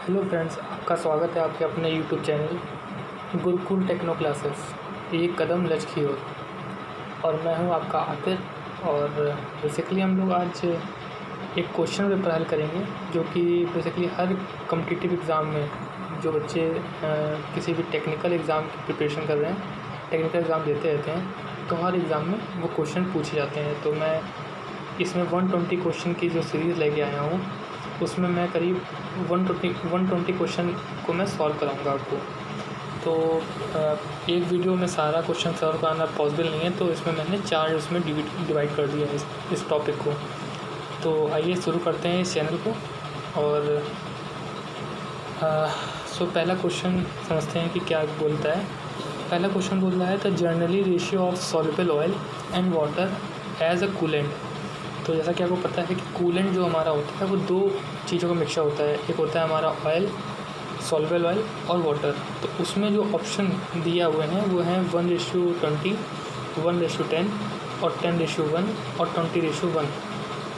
Hello friends, आपका स्वागत है आपके अपने YouTube channel Gurukul Techno Classes, एक कदम लक्ष्य की ओर। और मैं हूं आपका आतिर। और बेसिकली हम लोग आज एक क्वेश्चन पेपर हल करेंगे जो कि बेसिकली हर कॉम्पिटिटिव एग्ज़ाम में जो बच्चे किसी भी टेक्निकल एग्ज़ाम की प्रिपरेशन कर रहे हैं, टेक्निकल एग्ज़ाम देते रहते हैं, तो हर एग्ज़ाम में वो क्वेश्चन पूछे जाते हैं। तो मैं इसमें 120 क्वेश्चन की जो सीरीज़ लेके आया हूँ, उसमें मैं करीब 120 क्वेश्चन को मैं सॉल्व कराऊंगा आपको। तो एक वीडियो में सारा क्वेश्चन सॉल्व कराना पॉसिबल नहीं है, तो इसमें मैंने 4 उसमें डिवाइड कर दिया है इस टॉपिक को। तो आइए शुरू करते हैं इस चैनल को। और पहला क्वेश्चन समझते हैं कि क्या बोलता है। पहला क्वेश्चन बोल रहा है the generally ratio of soluble oil and water as a coolant. तो जैसा कि आपको पता है कि कूलेंट जो हमारा होता है वो 2 चीज़ों का मिक्सचर होता है। एक होता है हमारा ऑयल, सॉल्युबल ऑयल, और वाटर। तो उसमें जो ऑप्शन दिया हुए हैं वो हैं 1:20, 1:10 और 10:1 और 20:1।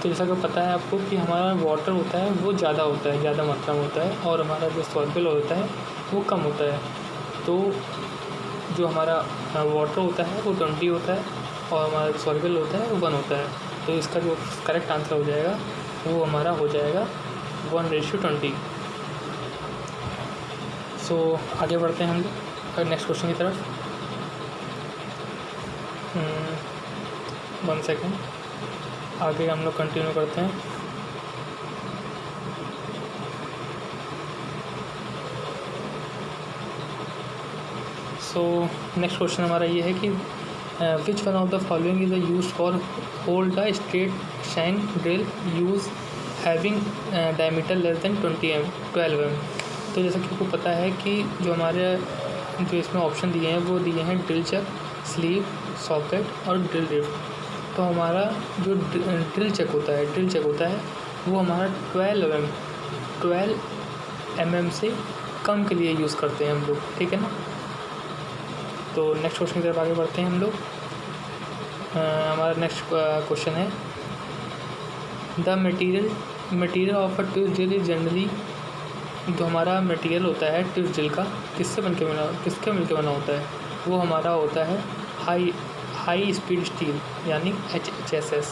तो जैसा कि पता है आपको कि हमारा वाटर होता है वो ज़्यादा होता है, ज़्यादा मात्रा में होता है, और हमारा जो सॉल्युबल होता है वो कम होता है। तो जो हमारा वाटर होता है वो 20 होता है और हमारा जो सॉल्युबल होता है वो 1 होता है। तो इसका जो करेक्ट आंसर हो जाएगा वो हमारा हो जाएगा 1:20। आगे बढ़ते हैं हम लोग नेक्स्ट क्वेश्चन की तरफ। 1 सेकेंड, आगे हम लोग कंटिन्यू करते हैं। नेक्स्ट क्वेश्चन हमारा ये है कि विच one of the following is use for hold the straight shine drill use having diameter less than 12 mm। तो जैसा कि आपको पता है कि जो हमारे जो इसमें ऑप्शन दिए हैं वो दिए हैं ड्रिल चक, स्लीव, सॉकेट और ड्रिल रिफ्ट। तो हमारा जो ड्रिल चक होता है वो हमारा 12 mm से कम के लिए यूज़ करते हैं हम लोग, ठीक है ना। तो नेक्स्ट क्वेश्चन की तरफ आगे बढ़ते हैं हम लोग। हमारा नेक्स्ट क्वेश्चन है the material of a twist drill is generally. जो हमारा मटेरियल होता है ट्विस्ट ड्रिल का किसके मिलकर बना होता है, वो हमारा होता है हाई स्पीड स्टील यानी HHSS,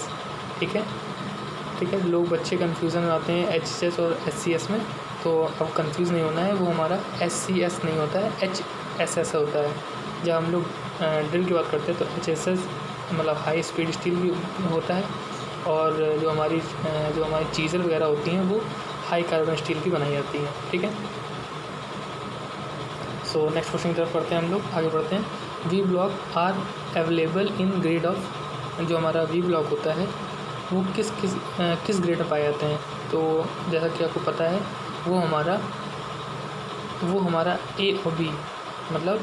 ठीक है। लोग बच्चे कन्फ्यूज़न में आते हैं HHS और SCS में, तो अब कंफ्यूज नहीं होना है। वो हमारा SCS नहीं होता है, HSS होता है। जब हम लोग ड्रिल की बात करते हैं तो HSS मतलब हाई स्पीड स्टील भी होता है, और जो हमारी चीज़र वगैरह होती हैं वो हाई कार्बन स्टील की बनाई जाती हैं, ठीक है। नेक्स्ट क्वेश्चन की तरफ पढ़ते हैं हम लोग, आगे बढ़ते हैं। V block are available in grade of. जो हमारा वी ब्लॉक होता है वो किस ग्रेड में पाए जाते हैं। तो जैसा कि आपको पता है वो हमारा A और B, मतलब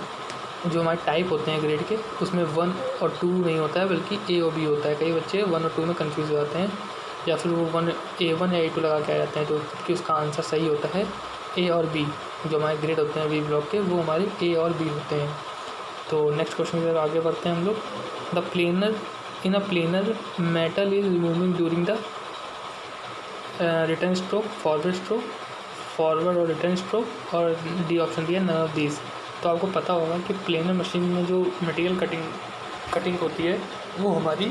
जो हमारे टाइप होते हैं ग्रेड के, उसमें 1 और 2 नहीं होता है बल्कि A और B होता है। कई बच्चे 1 और 2 में कंफ्यूज हो जाते हैं, या फिर वो A1 या A2 लगा के आ जाते हैं, तो कि उसका आंसर सही होता है A और B। जो हमारे ग्रेड होते हैं वी ब्लॉक के वो हमारे A और B होते हैं। तो नेक्स्ट क्वेश्चन की तरफ आगे बढ़ते हैं हम लोग। The planar in a planar metal is removing during the return stroke, forward और रिटर्न स्ट्रोक, और डी ऑप्शन दिया नन ऑफ दीज। तो आपको पता होगा कि प्लेनर मशीन में जो मटेरियल कटिंग होती है वो हमारी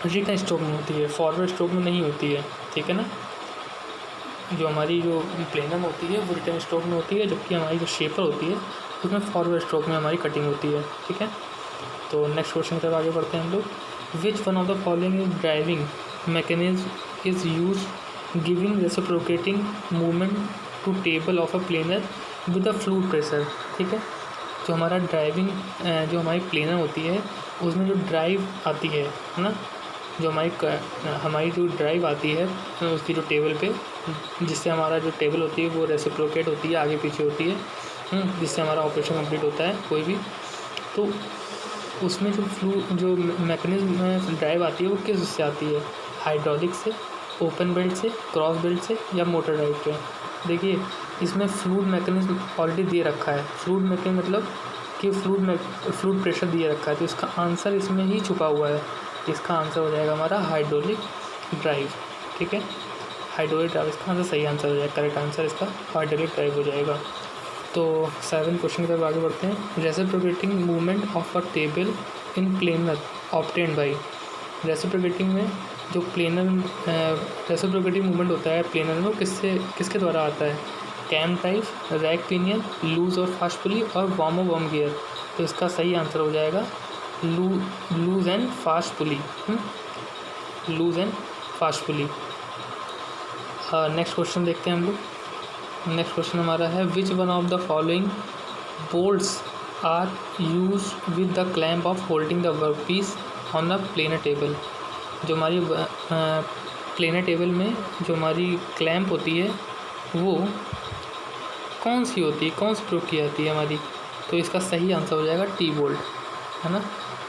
रिटर्न स्ट्रोक में होती है, फॉरवर्ड स्ट्रोक में नहीं होती है, ठीक है ना। जो हमारी जो प्लेनर होती है वो रिटर्न स्ट्रोक में होती है, जबकि हमारी जो शेपर होती है उसमें फॉरवर्ड स्ट्रोक में हमारी कटिंग होती है, ठीक है। तो नेक्स्ट क्वेश्चन की तरफ आगे बढ़ते हैं हम लोग। Which one of the following is driving mechanism is use giving reciprocating movement to table of a planer with a fluid pressure, ठीक है। जो हमारा जो हमारी प्लेनर होती है उसमें जो ड्राइव आती है ना, जो हमारी जो ड्राइव आती है उसकी जो टेबल पे, जिससे हमारा जो टेबल होती है वो रेसिप्रोकेट होती है, आगे पीछे होती है, जिससे हमारा ऑपरेशन कंप्लीट होता है कोई भी। तो उसमें जो मैकेनिज्म में ड्राइव आती है वो किस से आती है, हाइड्रोलिक से, ओपन बेल्ट से, क्रॉस बेल्ट से, या मोटर ड्राइव पे। देखिए इसमें फ्लूइड मैकेनिज्म ऑलरेडी दे रखा है। फ्लूइड मैकेनिज्म मतलब कि फ्लूइड प्रेशर दिए रखा है, तो इसका आंसर इसमें ही छुपा हुआ है। इसका आंसर हो जाएगा हमारा हाइड्रोलिक ड्राइव, ठीक है। हाइड्रोलिक ड्राइव इसका आंसर सही आंसर हो जाएगा। करेक्ट आंसर इसका हाइड्रोलिक ड्राइव हो जाएगा। तो 7 क्वेश्चन की तरफ आगे बढ़ते हैं। Reciprocating movement of a table in planar obtained by. Reciprocating में जो प्लेनर रेसिप्रोकेटिंग मूवमेंट होता है प्लेनर में, वो किसके द्वारा आता है? Cam drive, rack pinion, loose और फास्ट पुली और वार्म और वार्म गियर। तो इसका सही आंसर हो जाएगा loose and fast pulley. Loose and fast pulley. Next question देखते हैं हम लोग। नेक्स्ट क्वेश्चन हमारा है which one of the following bolts are use with the clamp of holding the work piece on the planer table. जो हमारी planar table में जो हमारी क्लैम्प होती है वो कौन सी होती है, कौन सी प्रयोग की जाती है हमारी? तो इसका सही आंसर हो जाएगा टी बोल्ट, है ना।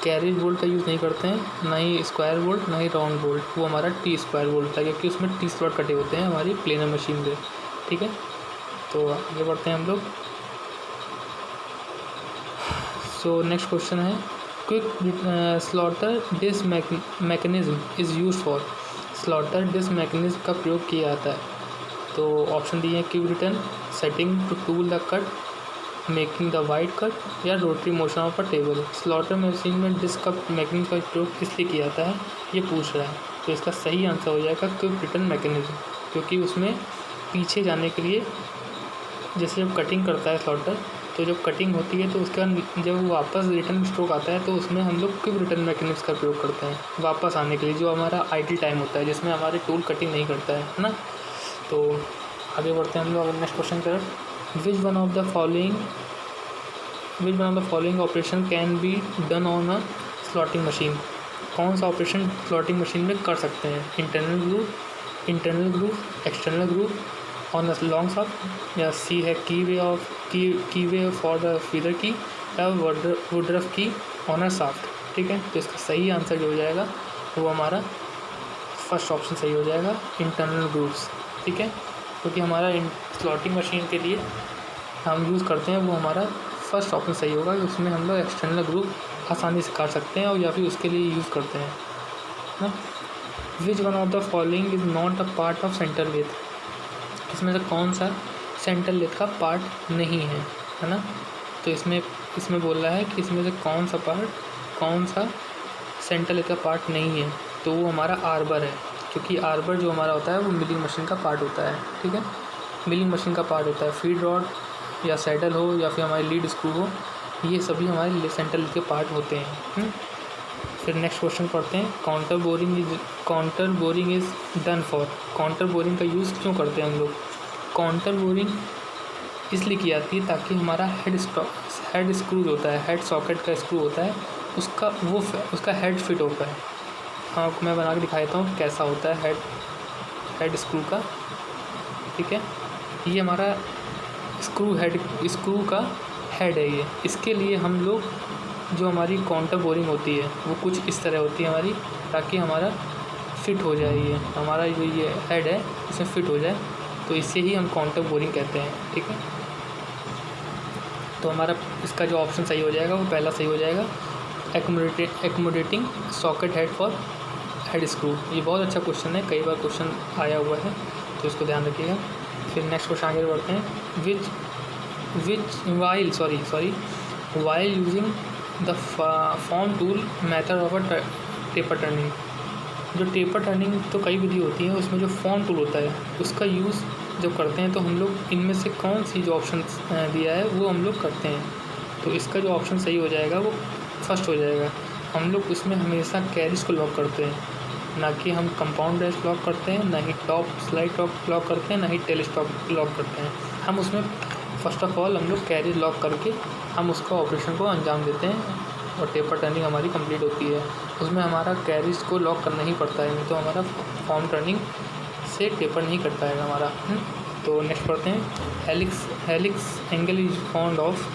कैरिज बोल्ट का यूज़ नहीं करते हैं, ना ही स्क्वायर बोल्ट, ना ही राउंड बोल्ट। वो हमारा टी स्क्वायर बोल्ट था, क्योंकि उसमें टी स्लॉट कटे होते हैं हमारी प्लेनर मशीन पे। ठीक है, तो आगे बढ़ते हैं हम लोग। सो नेक्स्ट क्वेश्चन है quick slotter disc mechanism is use for. Slotter disc mechanism का प्रयोग किया जाता है। तो ऑप्शन दिए हैं quick return, setting to tool the cut, making the wide cut या rotary motion of a table. Slotter machine में डिस्क का मैकेनिज्म का प्रयोग किस लिए किया जाता है ये पूछ रहा है। तो इसका सही आंसर हो जाएगा क्विक रिटर्न मैकेनिज्म, क्योंकि उसमें पीछे जाने के लिए जैसे जब कटिंग करता है स्लॉटर, तो जब कटिंग होती है तो उसका जब वापस रिटर्न स्ट्रोक आता है तो उसमें हम लोग क्विक रिटर्न मैकेनिज्म का प्रयोग करते हैं वापस आने के लिए, जो हमारा आइडल टाइम होता है जिसमें हमारे टूल कटिंग नहीं करता है ना। तो आगे बढ़ते हैं हम लोग नेक्स्ट क्वेश्चन की तरफ। विच one of the following operation can be done on a slotting machine. कौन सा ऑपरेशन स्लॉटिंग मशीन में कर सकते हैं? Internal groove, external groove on a long shaft, या सी है की वे फॉर द फीडर की, या वुडरफ की ऑन अ शाफ्ट। ठीक है, तो इसका सही आंसर जो हो जाएगा वो हमारा फर्स्ट ऑप्शन सही हो जाएगा, इंटरनल ग्रूव्स। ठीक है, क्योंकि हमारा स्लॉटिंग मशीन के लिए हम यूज़ करते हैं वो हमारा फर्स्ट ऑप्शन सही होगा, कि उसमें हम लोग एक्सटर्नल ग्रूव आसानी से काट सकते हैं और या फिर उसके लिए यूज़ करते हैं ना। Which one of the following is not a part of centre lathe. इसमें से कौन सा सेंटर लेथ का पार्ट नहीं है ना। तो इसमें बोल रहा है कि इसमें से कौन सा सेंटर लेथ का पार्ट नहीं है। तो वो हमारा आर्बर है, क्योंकि आर्बर जो हमारा होता है वो मिलिंग मशीन का पार्ट होता है। ठीक है, मिलिंग मशीन का पार्ट होता है। फीड रॉड या सैडल हो या फिर हमारी लीड स्क्रू हो, ये सभी हमारे सेंटर लेथ के पार्ट होते हैं। फिर नेक्स्ट क्वेश्चन पढ़ते हैं। Counter boring is done for. Counter boring का यूज़ क्यों करते हैं हम लोग? काउंटर बोरिंग इसलिए की जाती है ताकि हमारा हेड स्क्रू होता है, हेड सॉकेट का स्क्रू होता है, उसका हेड फिट हो पाए। हाँ, मैं बना के दिखा देता हूँ कैसा होता है हेड स्क्रू का। ठीक है, ये हमारा स्क्रू का हेड है ये। इसके लिए हम लोग जो हमारी काउंटर बोरिंग होती है वो कुछ इस तरह होती है हमारी, ताकि हमारा फिट हो जाए, ये हमारा जो ये हेड है इसमें फिट हो जाए, तो इसे ही हम काउंटर बोरिंग कहते हैं। ठीक है, तो हमारा इसका जो ऑप्शन सही हो जाएगा वो पहला सही हो जाएगा, accommodating socket head for head screw. ये बहुत अच्छा क्वेश्चन है, कई बार क्वेश्चन आया हुआ है, तो इसको ध्यान रखिएगा। फिर नेक्स्ट क्वेश्चन आगे बढ़ते हैं। While using the form tool method of a taper turning. जो टेपर टर्निंग तो कई विधि होती है, उसमें जो फॉर्म टूल होता है उसका यूज़ जब करते हैं तो हम लोग इनमें से कौन सी जो ऑप्शन दिया है वो हम लोग करते हैं। तो इसका जो ऑप्शन सही हो जाएगा वो फर्स्ट हो जाएगा। हम लोग उसमें हमेशा कैरिज को लॉक करते हैं, ना कि हम कंपाउंड डैश लॉक करते हैं, ना ही टॉप स्लाइड लॉक करते हैं, ना ही टेल स्टॉप लॉक करते हैं। हम उसमें फर्स्ट ऑफ ऑल हम लोग कैरिज लॉक करके हम उसका ऑपरेशन को अंजाम देते हैं और टेपर टर्निंग हमारी कंप्लीट होती है। उसमें हमारा कैरिज को लॉक करना ही पड़ता है, नहीं तो हमारा फॉर्म टर्निंग से टेपर नहीं कर पाएगा हमारा। तो नेक्स्ट पढ़ते हैं। Helix angle is found of.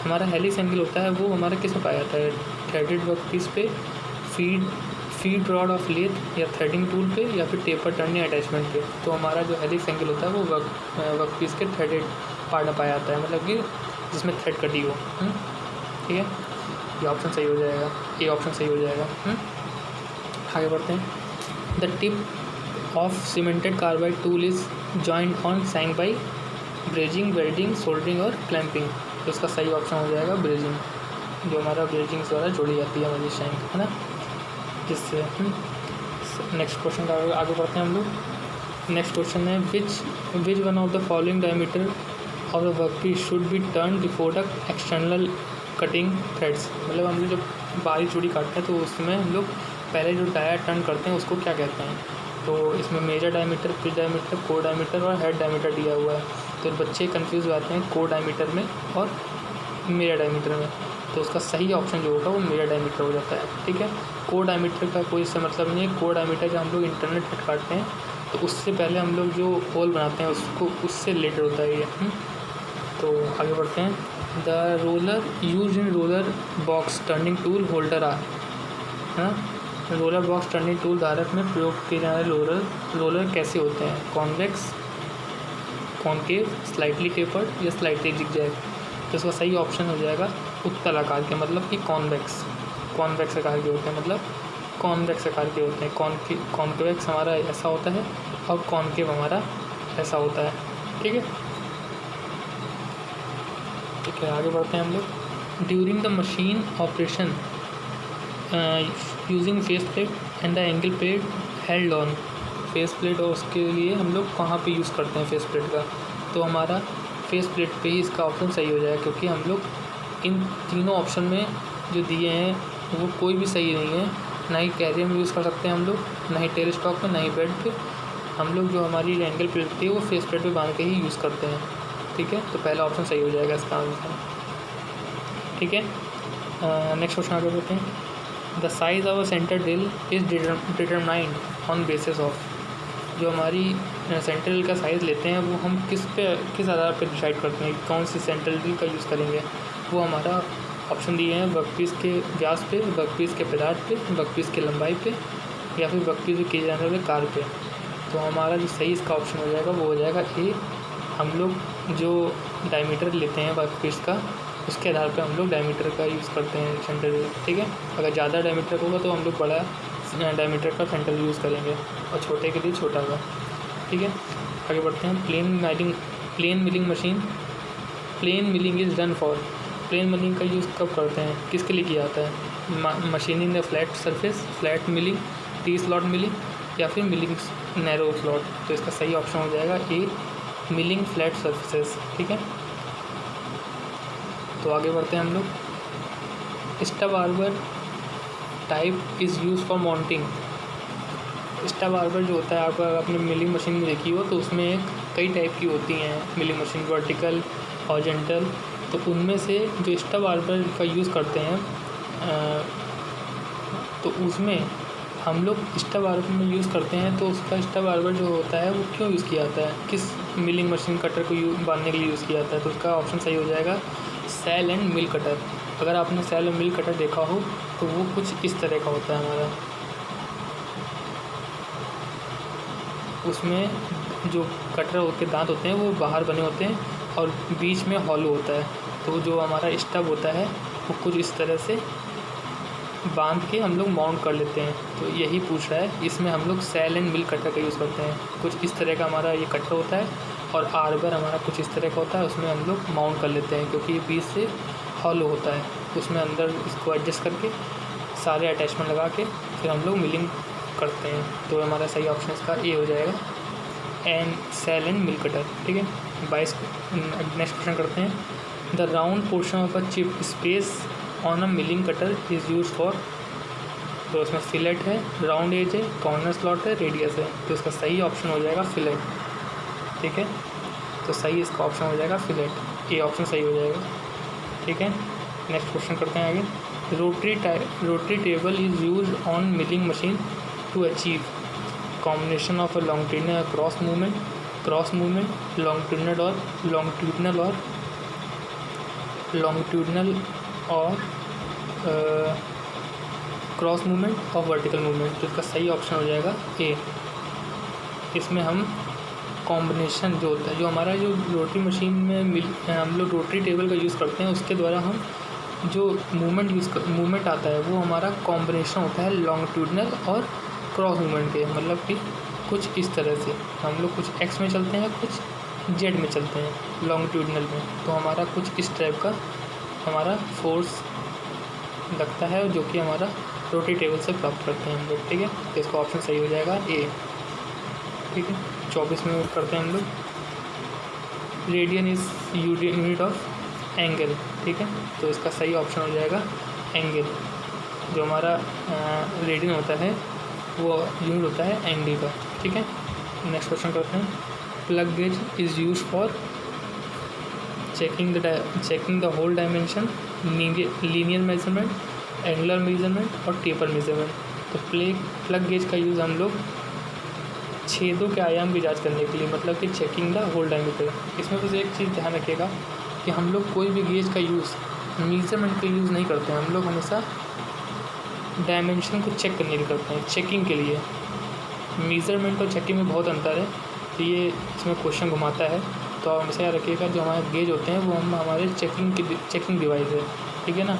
हमारा हेलिक्स एंगल होता है वो हमारा किस में पाया जाता है? थ्रेडेड वर्क पीस पे, फीड रॉड ऑफ लेथ या थ्रेडिंग टूल पे, या फिर टेपर टर्निंग अटैचमेंट पे। तो हमारा जो हेलिक्स एंगल होता है वो वर्क पीस के थ्रेडेड पार्ट में पाया जाता है, मतलब कि जिसमें थ्रेड कटी हो। ठीक है, ये ऑप्शन सही हो जाएगा, ये ऑप्शन सही हो जाएगा। आगे बढ़ते हैं। The tip of cemented carbide tool is joint on shank by brazing, welding, soldering और क्लैंपिंग। तो इसका सही ऑप्शन हो जाएगा ब्रेजिंग, जो हमारा ब्रेजिंग द्वारा जोड़ी जाती है हमारी सैंक, है ना, जिससे। नेक्स्ट क्वेश्चन का आगे बढ़ते हैं हम लोग। नेक्स्ट क्वेश्चन है which one of the following diameter of the workpiece should be turn before the external cutting threads. मतलब हम लोग जब बारीक चूड़ी काटते हैं तो उसमें हम लोग पहले जो डाया टर्न करते हैं उसको क्या कहते हैं। तो इसमें major diameter, pitch diameter, core diameter और हेड डायमीटर दिया हुआ है। तो बच्चे कंफ्यूज हो जाते हैं कोर डायमीटर में और मेजर डायमीटर में। तो उसका सही ऑप्शन जो होगा वो मेजर डायमीटर हो जाता है, ठीक है। कोर डायमीटर का कोई इससे मतलब नहीं है। कोर डायमीटर जब हम लोग इंटरनल थ्रेड काटते हैं तो उससे पहले हम लोग जो होल बनाते हैं उसको उससे रिलेटेड होता है ये। तो आगे बढ़ते हैं। The roller use in roller box turning tool holder are, है ना। रोलर बॉक्स टर्निंग टूल धारक में प्रयोग किए जाने वाले रोलर कैसे होते हैं, कॉन्वेक्स, कॉनकेव, स्लाइटली टेपर्ड या स्लाइटली जिगजैग। तो इसका सही ऑप्शन हो जाएगा उत्तल आकार के, मतलब कि कॉन्वेक्स। कॉन्वेक्स आकार के होते हैं, मतलब कॉन्वेक्स आकार के होते हैं। कॉन्वेक्स हमारा ऐसा होता है और कॉनकेव हमारा ऐसा होता है, ठीक है। ठीक है, आगे बढ़ते हैं हम लोग। During the machine operation using face plate and the angle plate held on. Face plate और उसके लिए हम लोग कहाँ पे यूज़ करते हैं फेस प्लेट का, तो हमारा फेस प्लेट पे ही इसका ऑप्शन सही हो जाएगा, क्योंकि हम लोग इन तीनों ऑप्शन में जो दिए हैं वो कोई भी सही नहीं है। ना ही कैरियर में यूज़ कर सकते हैं हम लोग, ना ही टेल स्टॉक में, ना ही बेड पे। हम लोग जो हमारी एंगल प्लेट थी वो फेस प्लेट पे बांध के ही यूज़ करते हैं, ठीक है। तो पहला ऑप्शन सही हो जाएगा इसका आंसर, ठीक है। नेक्स्ट क्वेश्चन आगे बढ़ते हैं। The size of a centre drill is determined on basis of. जो हमारी सेंटर ड्रिल का साइज़ लेते हैं वो हम किस आधार पर डिसाइड करते हैं कौन सी सेंटर ड्रिल का यूज़ करेंगे। वो हमारा ऑप्शन दिए हैं वर्कपीस के व्यास पे, वर्कपीस के पदार्थ पे, वर्कपीस की लंबाई पे, या फिर वर्कपीस में किए जाने वाले कार्य पे। तो हमारा जो सही इसका ऑप्शन हो जाएगा वो हो जाएगा ए। हम लोग जो डायमीटर लेते हैं वर्कपीस का उसके आधार पे हम लोग डायमीटर का यूज़ करते हैं सेंटर ड्रिल, ठीक है। अगर ज़्यादा डायमीटर होगा तो हम लोग बड़ा डायमीटर का सेंटर यूज़ करेंगे और छोटे के लिए छोटा का, ठीक है। आगे बढ़ते हैं। Plain milling machine. Plain milling is done for. Plain milling का यूज़ कब करते हैं, किसके लिए किया जाता है। Machining the flat surface, flat milling, T slot milling या फिर मिलिंग नैरो स्लॉट। तो इसका सही ऑप्शन हो जाएगा ए, मिलिंग फ्लैट सर्फेसेस, ठीक है। तो आगे बढ़ते हैं हम लोग। Stub arbor type is use for mounting. Stub arbor जो होता है, आप अपने मिलिंग मशीन में देखी हो तो उसमें कई टाइप की होती हैं मिलिंग मशीन, वर्टिकल, हॉरिजॉन्टल। तो उनमें से जो स्टब आर्बर का यूज़ करते हैं तो उसमें हम लोग स्टब आर्बर में यूज़ करते हैं। तो उसका स्टब आर्बर जो होता है वो क्यों यूज़ किया जाता है, किस मिलिंग मशीन कटर को बांधने के लिए यूज़ किया जाता है। तो उसका ऑप्शन सही हो जाएगा सेल एंड मिल कटर। अगर आपने सेल और मिल कटर देखा हो तो वो कुछ इस तरह का होता है हमारा। उसमें जो कटर के दांत होते हैं वो बाहर बने होते हैं और बीच में हॉलो होता है। तो जो हमारा स्टब होता है वो कुछ इस तरह से बांध के हम लोग माउंट कर लेते हैं। तो यही पूछ रहा है, इसमें हम लोग सेल एंड मिल कटर का यूज़ करते हैं। कुछ इस तरह का हमारा ये कटर होता है और आर्बर हमारा कुछ इस तरह का होता है, उसमें हम लोग माउंट कर लेते हैं क्योंकि ये बीच से हॉलो होता है। उसमें अंदर इसको एडजस्ट करके सारे अटैचमेंट लगा के फिर हम लोग मिलिंग करते हैं। तो हमारा सही ऑप्शन इसका ए हो जाएगा, end shell end mill cutter, ठीक है। 22 नेक्स्ट क्वेश्चन करते हैं। The round portion of a chip space on a milling cutter is use for. तो उसमें फिलेट है, राउंड एज है, कॉर्नर स्लॉट है, रेडियस है। तो इसका सही ऑप्शन हो जाएगा फिलेट, ठीक है। तो सही इसका ऑप्शन हो जाएगा फिलेट, ए ऑप्शन सही हो जाएगा, ठीक है। नेक्स्ट क्वेश्चन करते हैं आगे। Rotary table is use on milling machine to achieve combination of a longitudinal cross movement, longitudinal और क्रॉस मूवमेंट और वर्टिकल मूवमेंट। तो इसका सही ऑप्शन हो जाएगा ए। इसमें हम कॉम्बिनेशन जो होता है, जो हमारा जो रोटरी मशीन में हम लोग रोटरी टेबल का यूज़ करते हैं उसके द्वारा हम जो मूवमेंट आता है वो हमारा कॉम्बिनेशन होता है लॉन्गिट्यूडनल और क्रॉस मूवमेंट के। मतलब कि कुछ इस तरह से, हम लोग कुछ एक्स में चलते हैं, कुछ जेड में चलते हैं लॉन्गिट्यूडनल में, तो हमारा कुछ इस टाइप का हमारा फोर्स लगता है जो कि हमारा रोटेटेबल से प्राप्त करते हैं हम लोग। ठीक है, तो इसका ऑप्शन सही हो जाएगा ए। ठीक है, 24 में करते हैं हम लोग। Radian is unit of angle. ठीक है, तो इसका सही ऑप्शन हो जाएगा एंगल। जो हमारा रेडियन होता है वो यूनिट होता है एंगल का। ठीक है, नेक्स्ट क्वेश्चन करते हैं। Plug gauge is use for checking the hole dimension, linear measurement, angular measurement और टेपर मेजरमेंट। तो प्लग गेज का यूज़ हम लोग छेदों के आयाम की जांच करने के लिए, मतलब कि चेकिंग द होल डायमीटर। इसमें बस एक चीज़ ध्यान रखिएगा कि हम लोग कोई भी गेज का यूज़ मेजरमेंट के यूज़ नहीं करते हैं, हम लोग हमेशा डायमेंशन को चेक करने के करते हैं, चेकिंग के लिए। मेजरमेंट और चेकिंग में बहुत अंतर है, तो ये इसमें क्वेश्चन घुमाता है। तो आप हमेशा याद रखिएगा जो हमारे गेज होते हैं वो हमारे चेकिंग डिवाइस है। ठीक है ना,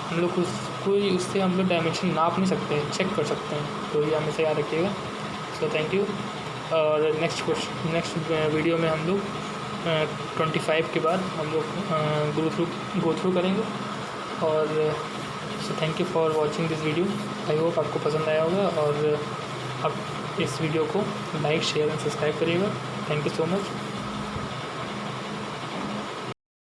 हम लोग उससे हम लोग डायमेंशन नाप नहीं सकते हैं, चेक कर सकते हैं, तो ये हमेशा याद रखिएगा। So thank you. और नेक्स्ट वीडियो में हम लोग 25 के बाद हम लोग गो थ्रू करेंगे। और so thank you for watching this video. I hope आपको पसंद आया होगा, और आप इस वीडियो को लाइक, शेयर एंड सब्सक्राइब करिएगा। Thank you so much.